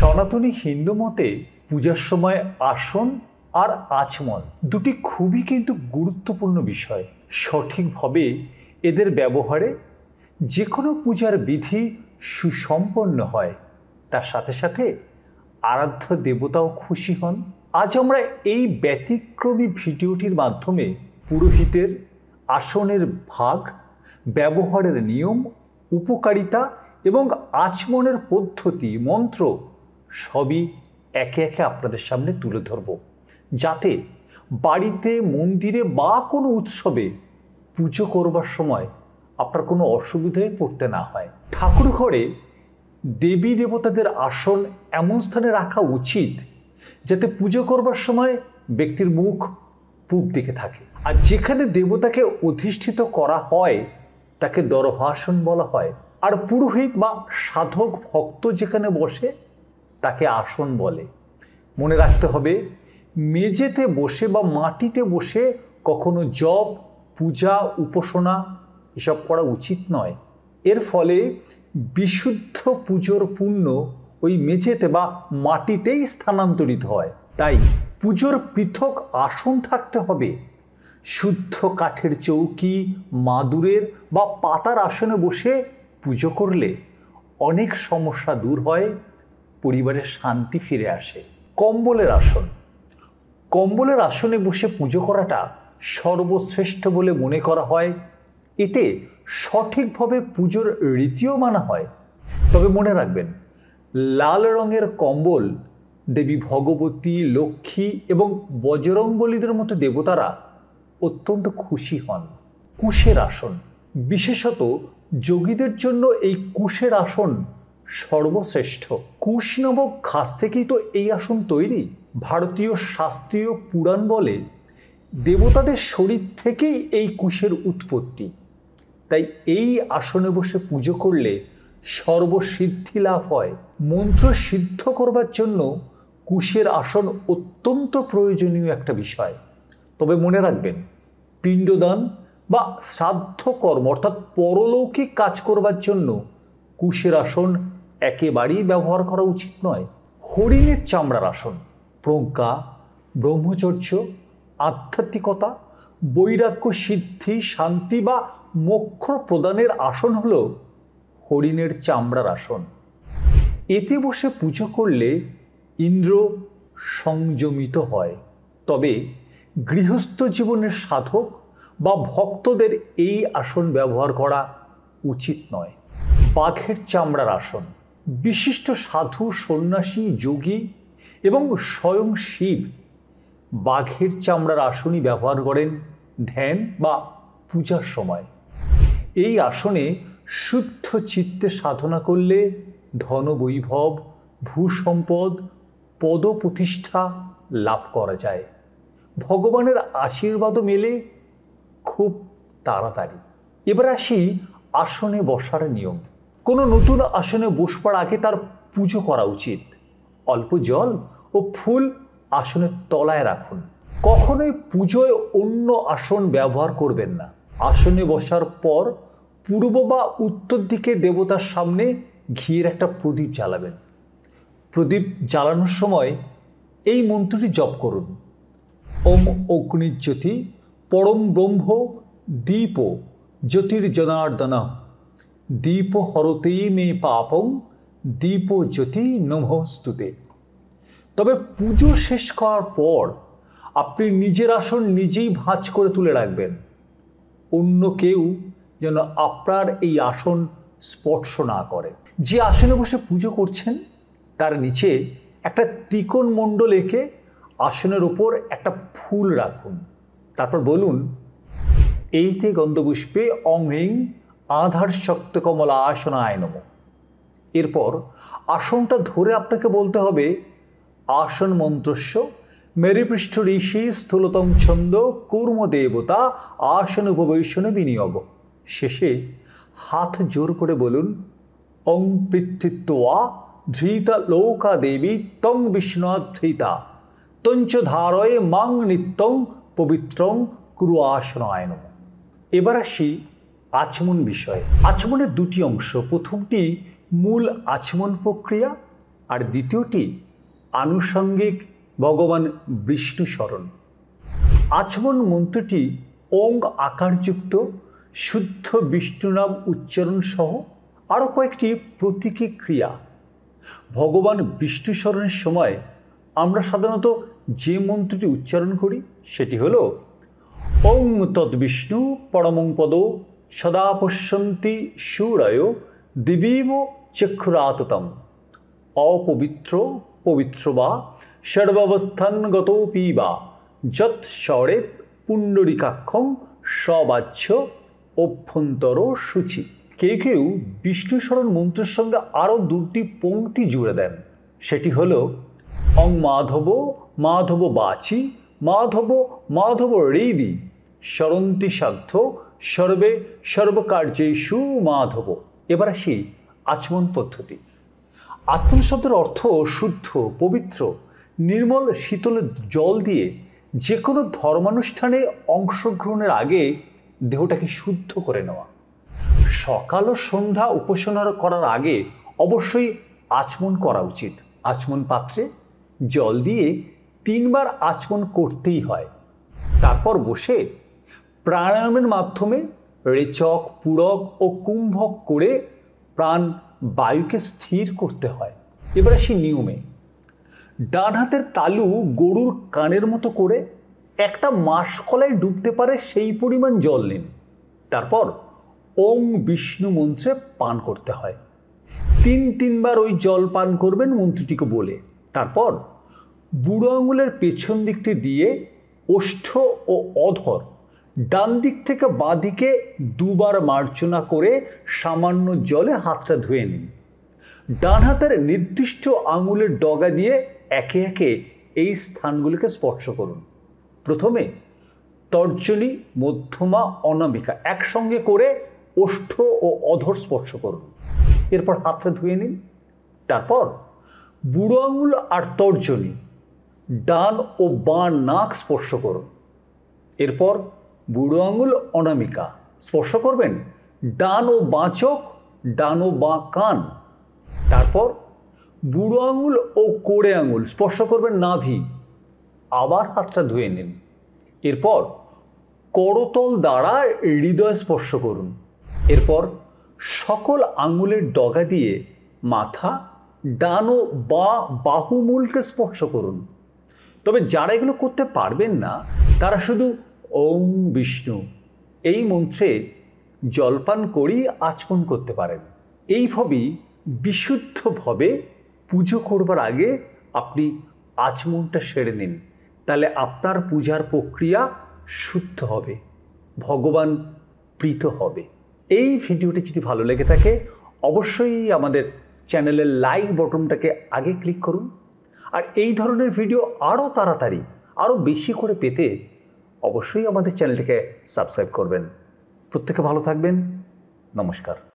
সনাতনী হিন্দু মতে পূজার সময় আসন আর আচমন দুটি খুবই কিন্তু গুরুত্বপূর্ণ বিষয়। সঠিকভাবে এদের ব্যবহারে যে কোনো পূজার বিধি সুসম্পন্ন হয়, তার সাথে সাথে আরাধ্য দেবতাও খুশি হন। আজ আমরা এই ব্যতিক্রমী ভিডিওটির মাধ্যমে পুরোহিতের আসনের ভাগ, ব্যবহারের নিয়ম, উপকারিতা এবং আচমনের পদ্ধতি, মন্ত্র সবই একে একে আপনাদের সামনে তুলে ধরব, যাতে বাড়িতে, মন্দিরে বা কোনো উৎসবে পুজো করবার সময় আপনার কোনো অসুবিধায় পড়তে না হয়। ঠাকুর ঘরে দেবী দেবতাদের আসন এমন স্থানে রাখা উচিত যাতে পুজো করবার সময় ব্যক্তির মুখ পূব দিকে থাকে। আর যেখানে দেবতাকে অধিষ্ঠিত করা হয় তাকে দরভাসন বলা হয়। আর পুরোহিত বা সাধক ভক্ত যেখানে বসে তাকে আসন বলে। মনে রাখতে হবে, মেঝেতে বসে বা মাটিতে বসে কখনো জপ, পূজা, উপাসনা এসব করা উচিত নয়। এর ফলে বিশুদ্ধ পুজোর পুণ্য ওই মেঝেতে বা মাটিতেই স্থানান্তরিত হয়। তাই পুজোর পৃথক আসন থাকতে হবে। শুদ্ধ কাঠের চৌকি, মাদুরের বা পাতার আসনে বসে পুজো করলে অনেক সমস্যা দূর হয়, পরিবারের শান্তি ফিরে আসে। কম্বলের আসন। কম্বলের আসনে বসে পুজো করাটা সর্বশ্রেষ্ঠ বলে মনে করা হয়। এতে সঠিকভাবে পুজোর রীতিও মানা হয়। তবে মনে রাখবেন, লাল রঙের কম্বল দেবী ভগবতী, লক্ষ্মী এবং বজরংবলীদের মতো দেবতারা অত্যন্ত খুশি হন। কুশের আসন। বিশেষত যোগীদের জন্য এই কুশের আসন সর্বশ্রেষ্ঠ। কুশ নামক ঘাস থেকেই তো এই আসন তৈরি। ভারতীয় শাস্ত্রীয় পুরাণ বলে দেবতাদের শরীর থেকেই এই কুশের উৎপত্তি। তাই এই আসনে বসে পুজো করলে সর্বসিদ্ধি লাভ হয়। মন্ত্র সিদ্ধ করবার জন্য কুশের আসন অত্যন্ত প্রয়োজনীয় একটা বিষয়। তবে মনে রাখবেন, পিণ্ডদান বা শ্রাদ্ধ কর্ম অর্থাৎ পরলৌকিক কাজ করবার জন্য কুশের আসন একেবারেই ব্যবহার করা উচিত নয়। হরিণের চামড়ার আসন। প্রজ্ঞা, ব্রহ্মচর্য, আধ্যাত্মিকতা, বৈরাগ্য সিদ্ধি, শান্তি বা মোক্ষ প্রদানের আসন হল হরিণের চামড়ার আসন। এতে বসে পুজো করলে ইন্দ্র সংযমিত হয়। তবে গৃহস্থ জীবনের সাধক বা ভক্তদের এই আসন ব্যবহার করা উচিত নয়। বাঘের চামড়ার আসন। বিশিষ্ট সাধু, সন্ন্যাসী, যোগী এবং স্বয়ং শিব বাঘের চামড়ার আসনই ব্যবহার করেন ধ্যান বা পূজার সময়। এই আসনে শুদ্ধ চিত্তে সাধনা করলে ধনবৈভব, ভূসম্পদ, পদপ্রতিষ্ঠা লাভ করা যায়। ভগবানের আশীর্বাদও মেলে খুব তাড়াতাড়ি। এবার আসি আসনে বসার নিয়ম। কোনো নতুন আসনে বসবার আগে তার পুজো করা উচিত। অল্প জল ও ফুল আসনের তলায় রাখুন। কখনোই পুজোয় অন্য আসন ব্যবহার করবেন না। আসনে বসার পর পূর্ব বা উত্তর দিকে দেবতার সামনে ঘিয়ের একটা প্রদীপ জ্বালাবেন। প্রদীপ জ্বালানোর সময় এই মন্ত্রটি জপ করুন: ওম অগ্নিজ্যোতি পরম ব্রহ্ম দীপ জ্যোতির্জনার্দন দীপ হরতে মে পাপং দীপ জ্যোতি নমস্তুতে। তবে পুজো শেষ করার পর আপনি নিজের আসন নিজেই ভাঁজ করে তুলে রাখবেন। অন্য কেউ যেন আপনার এই আসন স্পর্শ না করে। যে আসনে বসে পুজো করছেন তার নিচে একটা ত্রিকোণ মণ্ডল এঁকে আসনের ওপর একটা ফুল রাখুন। তারপর বলুন: এইতে গন্ধপুষ্পে অংহিং আধার শক্ত কমলা আসনায় নমঃ। এরপর আসনটা ধরে আপনাকে বলতে হবে: আসন মন্ত্রস্য মেরুপৃষ্ঠ ঋষি স্থূলতং ছন্দ কূর্ম দেবতা আসন উপবেশন বিনিয়োগ। শেষে হাত জোর করে বলুন: অং পৃথিত্বা ধৃতা লৌকা দেবী তং বিষ্ণুয়াৎ ধৃতা তঞ্চ ধারয় মাং নিত্যং পবিত্রং কুরু আসনায় নমঃ। এবার আসি আচমন বিষয়ে। আচমনের দুটি অংশ। প্রথমটি মূল আচমন প্রক্রিয়া আর দ্বিতীয়টি আনুষঙ্গিক ভগবান বিষ্ণু স্মরণ। আচমন মন্ত্রটি ওং আকারযুক্ত শুদ্ধ বিষ্ণু নাম উচ্চারণ সহ আরও কয়েকটি প্রতীকী ক্রিয়া। ভগবান বিষ্ণু স্মরণের সময় আমরা সাধারণত যে মন্ত্রটি উচ্চারণ করি সেটি হল ওং তদ্বিষ্ণু পরমং পদ সদা পশ্যন্তি সূরয় দিবীব চক্ষুরাততম অপবিত্র পবিত্র বা সর্বাবস্থানগতোপি বা যৎ স্বরেত পুণ্ডরিকাক্ষং সবাচ্য অভ্যন্তর সূচি। কেউ কেউ বিষ্ণু স্মরণ মন্ত্রের সঙ্গে আরও দুটি পংক্তি জুড়ে দেন, সেটি হল অং মাধব মাধব বাচি মাধব মাধব হৃদি স্মরন্তি সাধ্য সর্বে সর্বকার্যেষু মাধব। এবার আসি আচমন পদ্ধতি। আচমন শব্দের অর্থ শুদ্ধ, পবিত্র, নির্মল শীতল জল দিয়ে যে কোনো ধর্মানুষ্ঠানে অংশগ্রহণের আগে দেহটাকে শুদ্ধ করে নেওয়া। সকাল ও সন্ধ্যা উপাসনা করার আগে অবশ্যই আচমন করা উচিত। আচমন পাত্রে জল দিয়ে 3 বার আচমন করতেই হয়। তারপর বসে প্রাণায়ামের মাধ্যমে রেচক, পূরক ও কুম্ভক করে প্রাণ বায়ুকে স্থির করতে হয়। এবার আসি নিয়মে। ডান হাতের তালু গরুর কানের মতো করে একটা মাসকলায় ডুবতে পারে সেই পরিমাণ জল নিন। তারপর ওং বিষ্ণু মন্ত্রে পান করতে হয়। 3 বার ওই জল পান করবেন মন্ত্রটিকে বলে। তারপর বুড়ো আঙুলের পেছন দিকটি দিয়ে ওষ্ঠ ও অধর ডান দিক থেকে বাঁ দিকে 2 বার মার্জনা করে সামান্য জলে হাতটা ধুয়ে নিন। ডান হাতের নির্দিষ্ট আঙুলের ডগা দিয়ে একে একে এই স্থানগুলিকে স্পর্শ করুন। প্রথমে তর্জনী, মধ্যমা, অনামিকা একসঙ্গে করে ওষ্ঠ ও অধর স্পর্শ করুন। এরপর হাতটা ধুয়ে নিন। তারপর বুড়ো আঙুল আর তর্জনী, ডান ও বাঁ নাক স্পর্শ করুন। এরপর বুড়ো আঙুল, অনামিকা স্পর্শ করবেন ডান ও বাঁ চোখ, ডান ও বাঁ কান। তারপর বুড়ো আঙুল ও কোড়ে আঙুল স্পর্শ করবেন নাভি। আবার হাতটা ধুয়ে নিন। এরপর করতল দ্বারা হৃদয় স্পর্শ করুন। এরপর সকল আঙুলের ডগা দিয়ে মাথা, ডান ও বাঁ বাহুমূলকে স্পর্শ করুন। তবে যারা এগুলো করতে পারবেন না তারা শুধু ওং বিষ্ণু এই মন্ত্রে জলপান করেই আচমন করতে পারেন। এইভাবেই বিশুদ্ধভাবে পুজো করবার আগে আপনি আচমনটা সেরে নিন। তাহলে আপনার পূজার প্রক্রিয়া শুদ্ধ হবে, ভগবান প্রীত হবে। এই ভিডিওটি যদি ভালো লেগে থাকে অবশ্যই আমাদের চ্যানেলের লাইক বটনটাকে আগে ক্লিক করুন। আর এই ধরনের ভিডিও আরও তাড়াতাড়ি আরও বেশি করে পেতে অবশ্যই আমাদের চ্যানেলটিকে সাবস্ক্রাইব করবেন। প্রত্যেকে ভালো থাকবেন। নমস্কার।